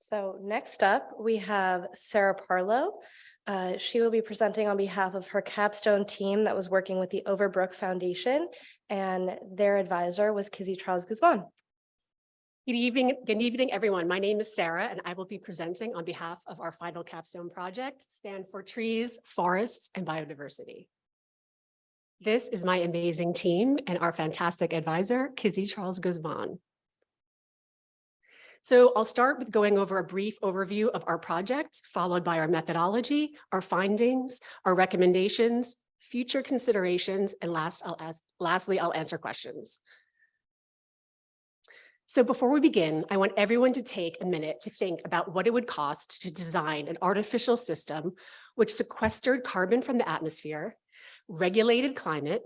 So next up, we have Sarah Parlow. She will be presenting on behalf of her capstone team that was working with the Overbrook Foundation, and their advisor was Kizzy Charles-Guzman. Good evening, everyone. My name is Sarah, and I will be presenting on behalf of our final capstone project, Stand for Trees, Forests, and Biodiversity. This is my amazing team and our fantastic advisor, Kizzy Charles-Guzman. So I'll start with going over a brief overview of our project, followed by our methodology, our findings, our recommendations, future considerations, and lastly, I'll answer questions. So before we begin, I want everyone to take a minute to think about what it would cost to design an artificial system which sequestered carbon from the atmosphere, regulated climate,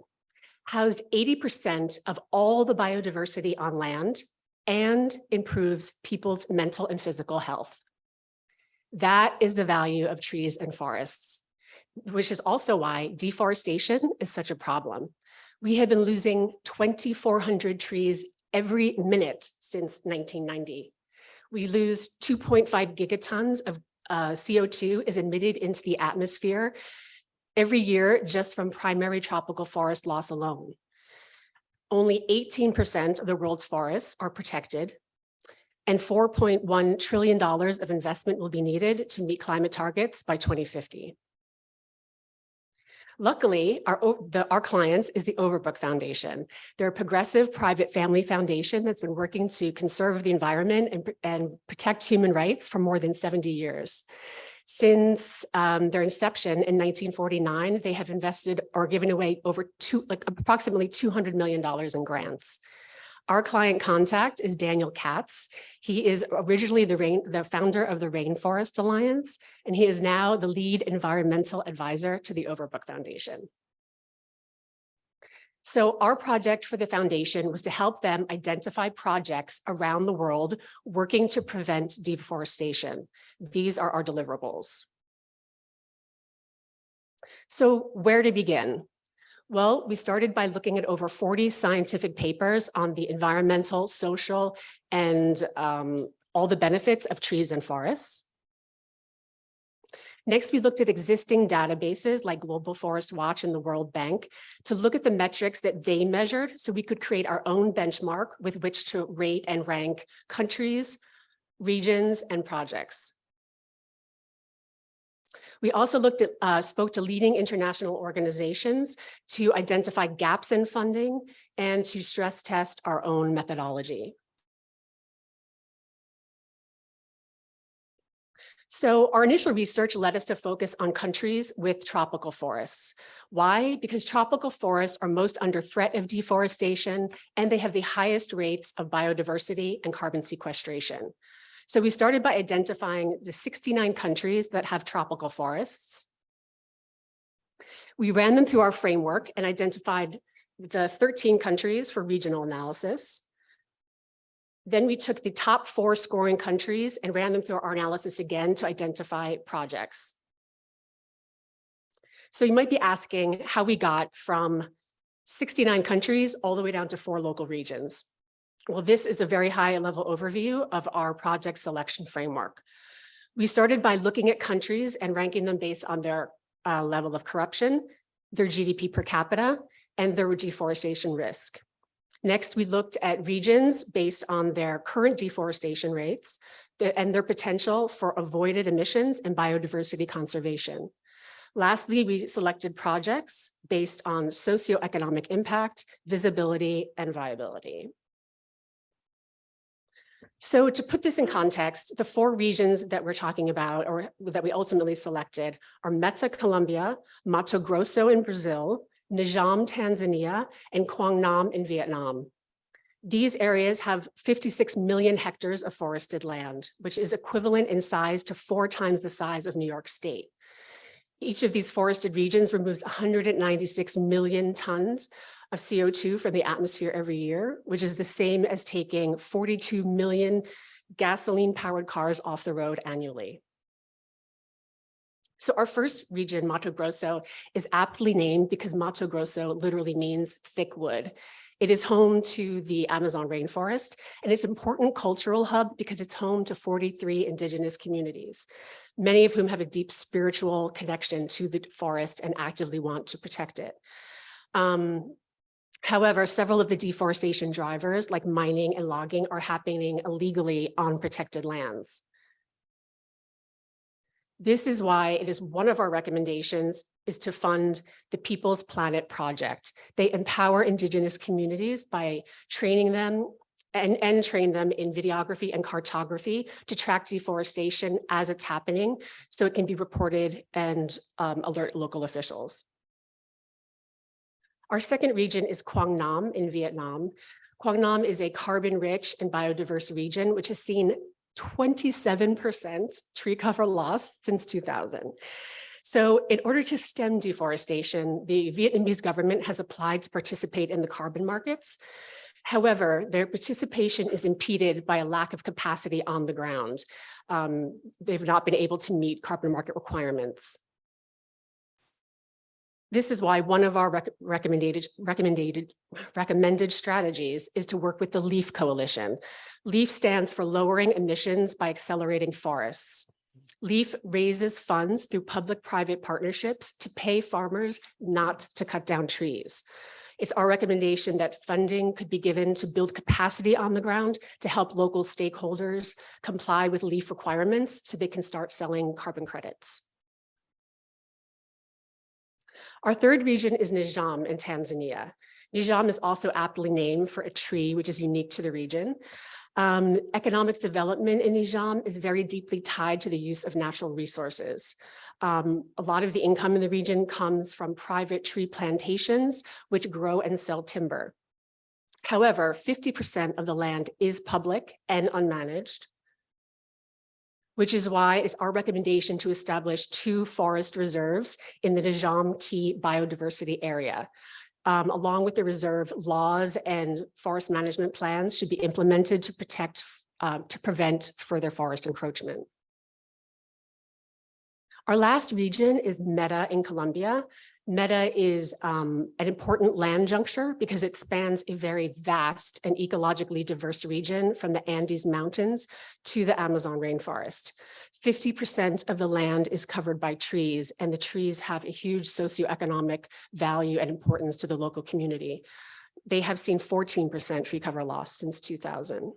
housed 80% of all the biodiversity on land, and improves people's mental and physical health. That is the value of trees and forests, which is also why deforestation is such a problem. We have been losing 2,400 trees every minute since 1990. We lose 2.5 gigatons of CO2 is emitted into the atmosphere every year just from primary tropical forest loss alone. Only 18% of the world's forests are protected, and $4.1 trillion of investment will be needed to meet climate targets by 2050. Luckily, our client is the Overbrook Foundation. They're a progressive private family foundation that's been working to conserve the environment and protect human rights for more than 70 years. Since their inception in 1949, they have invested or given away approximately $200 million in grants. Our client contact is Daniel Katz. He is originally the founder of the Rainforest Alliance, and he is now the lead environmental advisor to the Overbrook Foundation. So our project for the foundation was to help them identify projects around the world working to prevent deforestation. These are our deliverables. So where to begin? Well, we started by looking at over 40 scientific papers on the environmental, social, and all the benefits of trees and forests. Next, we looked at existing databases like Global Forest Watch and the World Bank to look at the metrics that they measured so we could create our own benchmark with which to rate and rank countries, regions, and projects. We also spoke to leading international organizations to identify gaps in funding and to stress test our own methodology. So our initial research led us to focus on countries with tropical forests. Why? Because tropical forests are most under threat of deforestation, and they have the highest rates of biodiversity and carbon sequestration. So we started by identifying the 69 countries that have tropical forests. We ran them through our framework and identified the 13 countries for regional analysis. Then we took the top 4 scoring countries and ran them through our analysis again to identify projects. So you might be asking how we got from 69 countries all the way down to 4 local regions. Well, this is a very high-level overview of our project selection framework. We started by looking at countries and ranking them based on their level of corruption, their GDP per capita, and their deforestation risk. Next, we looked at regions based on their current deforestation rates and their potential for avoided emissions and biodiversity conservation. Lastly, we selected projects based on socioeconomic impact, visibility, and viability. So to put this in context, the 4 regions that we're talking about, or that we ultimately selected, are Meta, Colombia, Mato Grosso in Brazil, Najam, Tanzania, and Quang Nam in Vietnam. These areas have 56 million hectares of forested land, which is equivalent in size to 4 times the size of New York State. Each of these forested regions removes 196 million tons of CO2 from the atmosphere every year, which is the same as taking 42 million gasoline-powered cars off the road annually. So our first region, Mato Grosso, is aptly named because Mato Grosso literally means thick wood. It is home to the Amazon rainforest, and it's an important cultural hub because it's home to 43 indigenous communities, many of whom have a deep spiritual connection to the forest and actively want to protect it. However, several of the deforestation drivers, like mining and logging, are happening illegally on protected lands. This is why it is one of our recommendations is to fund the People's Planet Project. They empower indigenous communities by training them and train them in videography and cartography to track deforestation as it's happening, so it can be reported and alert local officials. Our second region is Quang Nam in Vietnam. Quang Nam is a carbon-rich and biodiverse region, which has seen 27% tree cover loss since 2000. So in order to stem deforestation, the Vietnamese government has applied to participate in the carbon markets. However, their participation is impeded by a lack of capacity on the ground. They've not been able to meet carbon market requirements. This is why one of our recommended strategies is to work with the LEAF Coalition. LEAF stands for Lowering Emissions by Accelerating Forests. LEAF raises funds through public-private partnerships to pay farmers not to cut down trees. It's our recommendation that funding could be given to build capacity on the ground to help local stakeholders comply with LEAF requirements so they can start selling carbon credits. Our third region is Nizam in Tanzania. Nizam is also aptly named for a tree which is unique to the region. Economic development in Nizam is very deeply tied to the use of natural resources. A lot of the income in the region comes from private tree plantations, which grow and sell timber. However, 50% of the land is public and unmanaged, which is why it's our recommendation to establish 2 forest reserves in the Nizam Key biodiversity area. Along with the reserve, laws and forest management plans should be implemented to prevent further forest encroachment. Our last region is Meta in Colombia. Meta is an important land juncture because it spans a very vast and ecologically diverse region from the Andes Mountains to the Amazon rainforest. 50% of the land is covered by trees, and the trees have a huge socioeconomic value and importance to the local community. They have seen 14% tree cover loss since 2000.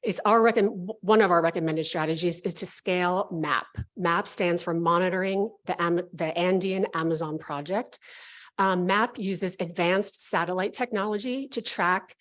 It's one of our recommended strategies is to scale MAP. MAP stands for Monitoring the Andean Amazon Project. MAP uses advanced satellite technology to track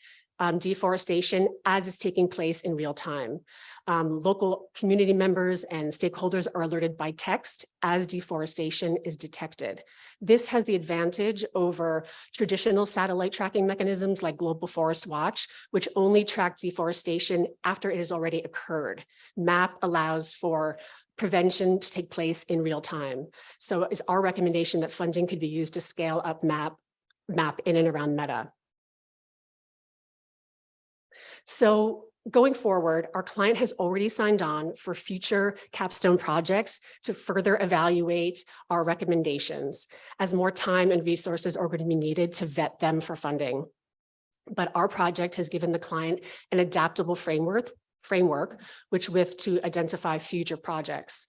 deforestation as it's taking place in real time. Local community members and stakeholders are alerted by text as deforestation is detected. This has the advantage over traditional satellite tracking mechanisms like Global Forest Watch, which only track deforestation after it has already occurred. MAP allows for prevention to take place in real time. So it's our recommendation that funding could be used to scale up MAP in and around Meta. So going forward, our client has already signed on for future capstone projects to further evaluate our recommendations, as more time and resources are going to be needed to vet them for funding. But our project has given the client an adaptable framework to identify future projects.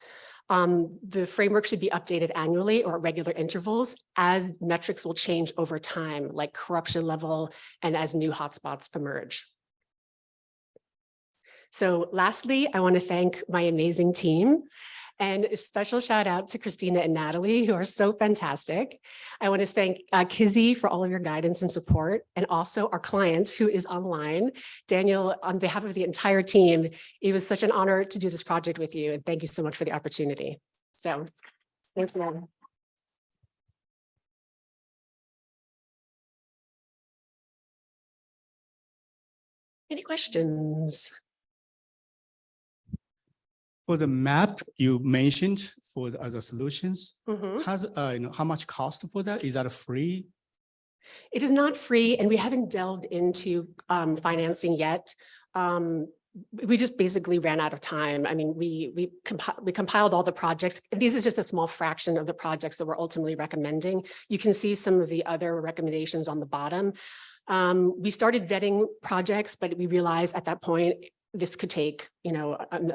The framework should be updated annually or at regular intervals as metrics will change over time, like corruption level and as new hotspots emerge. So lastly, I want to thank my amazing team, and a special shout out to Christina and Natalie, who are so fantastic. I want to thank Kizzy for all of your guidance and support, and also our client who is online. Daniel, on behalf of the entire team, it was such an honor to do this project with you, and thank you so much for the opportunity. So, thank you. Any questions? For the map you mentioned for the other solutions, how much cost for that? Is that free? It is not free, and we haven't delved into financing yet. we just basically ran out of time. I mean, we compiled all the projects. And these are just a small fraction of the projects that we're ultimately recommending. You can see some of the other recommendations on the bottom. We started vetting projects, but we realized at that point, this could take,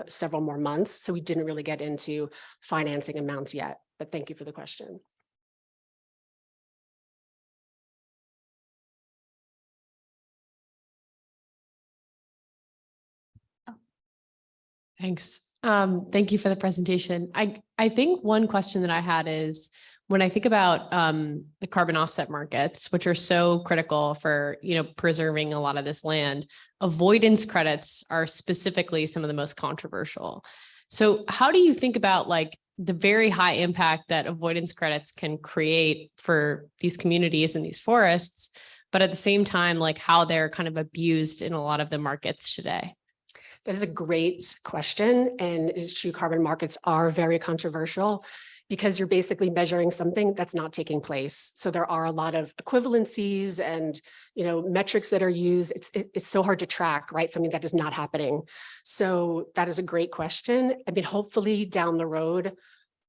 several more months. So we didn't really get into financing amounts yet, but thank you for the question. Thanks. Thank you for the presentation. I think one question that I had is when I think about the carbon offset markets, which are so critical for, preserving a lot of this land, avoidance credits are specifically some of the most controversial. So how do you think about like the very high impact that avoidance credits can create for these communities and these forests, but at the same time, like how they're kind of abused in a lot of the markets today? That is a great question. And it's true, carbon markets are very controversial because you're basically measuring something that's not taking place. So there are a lot of equivalencies and, metrics that are used. It's so hard to track, right? Something that is not happening. So that is a great question. I mean, hopefully down the road,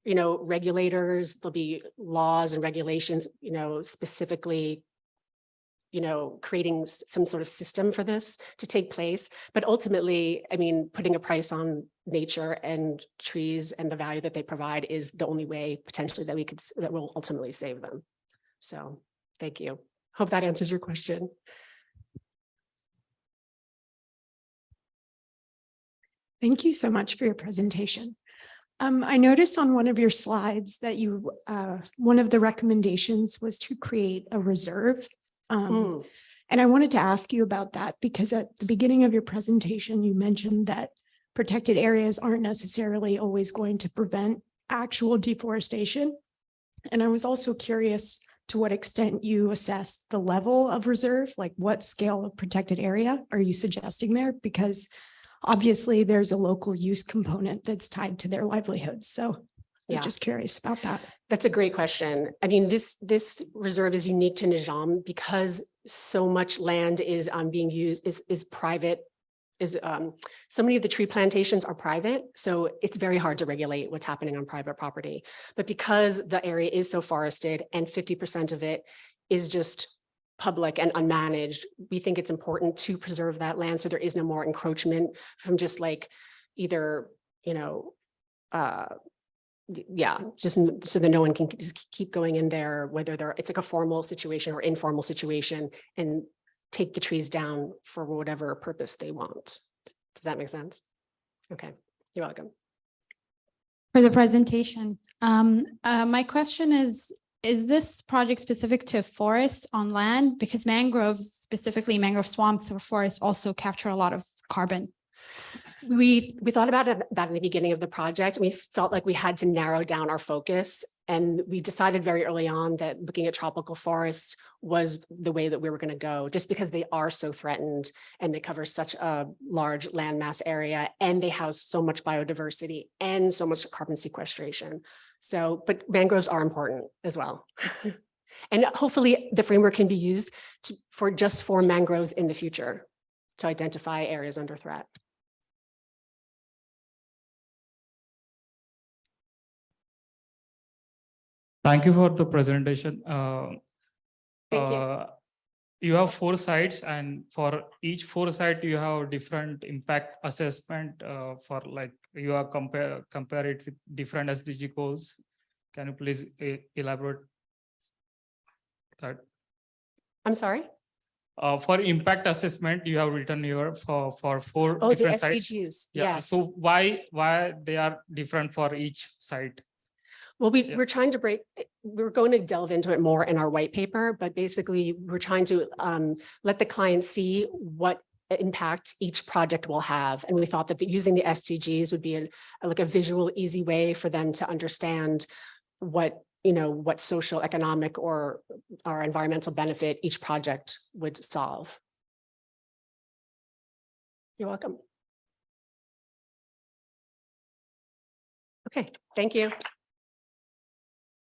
regulators, there'll be laws and regulations, specifically creating some sort of system for this to take place. But ultimately, I mean, putting a price on nature and trees and the value that they provide is the only way potentially that will ultimately save them. So thank you. Hope that answers your question. Thank you so much for your presentation. I noticed on one of your slides that one of the recommendations was to create a reserve. And I wanted to ask you about that because at the beginning of your presentation, you mentioned that protected areas aren't necessarily always going to prevent actual deforestation. And I was also curious to what extent you assessed the level of reserve, like what scale of protected area are you suggesting there? Because obviously there's a local use component that's tied to their livelihoods. So I was just curious about that. That's a great question. I mean, this reserve is unique to Najam because so much land is being used is private. So many of the tree plantations are private, so it's very hard to regulate what's happening on private property. But because the area is so forested and 50% of it is just public and unmanaged, we think it's important to preserve that land so there is no more encroachment from just like either, just so that no one can just keep going in there, whether it's like a formal situation or informal situation, and take the trees down for whatever purpose they want. Does that make sense? Okay, you're welcome. For the presentation, my question is this project specific to forests on land? Because mangroves, specifically mangrove swamps or forests, also capture a lot of carbon. We thought about that in the beginning of the project. We felt like we had to narrow down our focus, and we decided very early on that looking at tropical forests was the way that we were going to go, just because they are so threatened and they cover such a large landmass area and they house so much biodiversity and so much carbon sequestration. So, but mangroves are important as well. And hopefully the framework can be used for mangroves in the future to identify areas under threat. Thank you for the presentation. Thank you. You have 4 sites, and for each 4 site, you have different impact assessment for like you are compare it with different SDG goals. Can you please elaborate that? I'm sorry? For impact assessment, you have written here for 4 different sites. SDGs, Yeah. yes. So why they are different for each site? Well, we're trying to we're going to delve into it more in our white paper, but basically we're trying to let the client see what impact each project will have. And we thought that using the SDGs would be like a visual, easy way for them to understand what social, economic, or environmental benefit each project would solve. You're welcome. Okay, thank you.